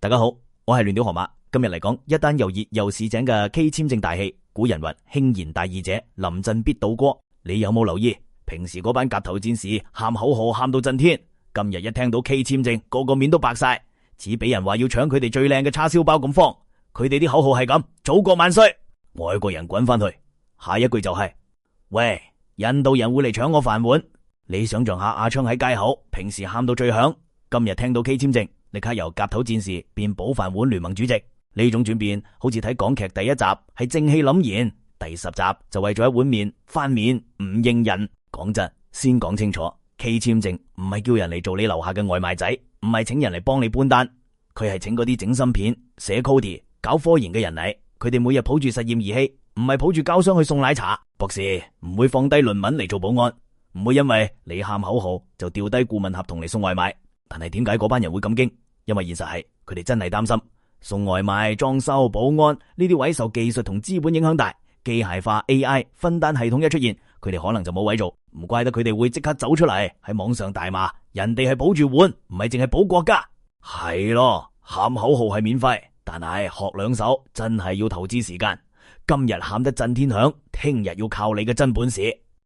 大家好，我係亂屌河馬，今日嚟講一單又熱又市井嘅 K 簽證大戲。古人云輕言大義者，臨陣必倒戈。你有冇留意？平時嗰班夾頭戰士喊口號喊到震天，今日一聽到 K 簽證，個個面都白晒，似俾人話要搶佢哋最靚嘅叉燒包咁慌。佢哋啲口號係咁：祖國萬歲！外國人滾翻去。下一句就係：喂，印度人會嚟搶我飯碗。你想象下阿昌喺街口，平時喊到最響，今日聽到 K 簽證，立刻由夾頭戰士變保飯碗聯盟主席。呢種轉變好似睇港劇第一集係正氣凜然，第10集就為咗一碗麵翻面唔認人。講真，先講清楚 ，K 簽證唔係叫人嚟做你樓下嘅外賣仔，唔係請人嚟幫你搬單，佢係請嗰啲整芯片、寫 code、搞科研嘅人嚟。佢哋每日抱住實驗儀器，唔係抱住膠箱去送奶茶。博士唔會放低論文嚟做保安，唔會因為你喊口號就掉低顧問合同嚟送外賣。但係點解嗰班人會咁驚？因為現實係佢哋真係擔心送外賣、裝修、保安呢啲位受技術同資本影響大，機械化 AI 分單系統一出現，佢哋可能就冇位做。唔怪得佢哋會即刻走出嚟喺網上大罵，人哋係保住碗，唔係淨係保國家。係咯，喊口號係免費，但係學兩手真係要投資時間。今日喊得震天響，聽日要靠你嘅真本事。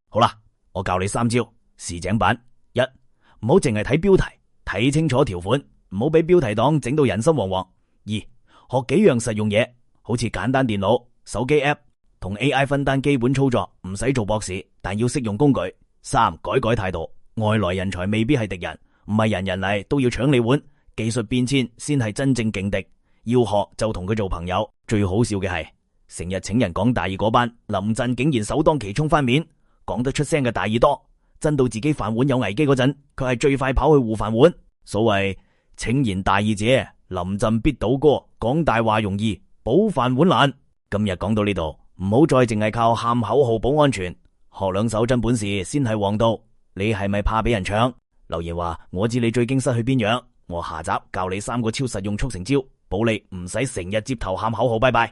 好啦，我教你3招市井版。一，唔好淨係睇標題，睇清楚條款，唔好俾標題黨整到人心惶惶。2，學幾樣實用嘢，好似簡單電腦、手機 app 同 AI 分單基本操作，唔使做博士，但要識用工具。3，改態度，外來人才未必係敵人，唔係人人嚟都要搶你碗，技術變遷先係真正勁敵，要學就同佢做朋友。最好笑嘅係，成日請人講大義嗰班，臨陣竟然首當其衝翻面，講得出聲嘅大義多，真到自己飯碗有危機嗰陣，佢係最快跑去護飯碗。所謂請言大義者，臨陣必倒戈，講大話容易，保飯碗難。今日講到呢度，唔好再淨係靠喊口號保安全，學兩手真本事先係王道。你係咪怕俾人搶？留言話我知你最驚失去邊樣，我下集教你3個超實用速成招，保你唔使成日接頭喊口號。拜拜。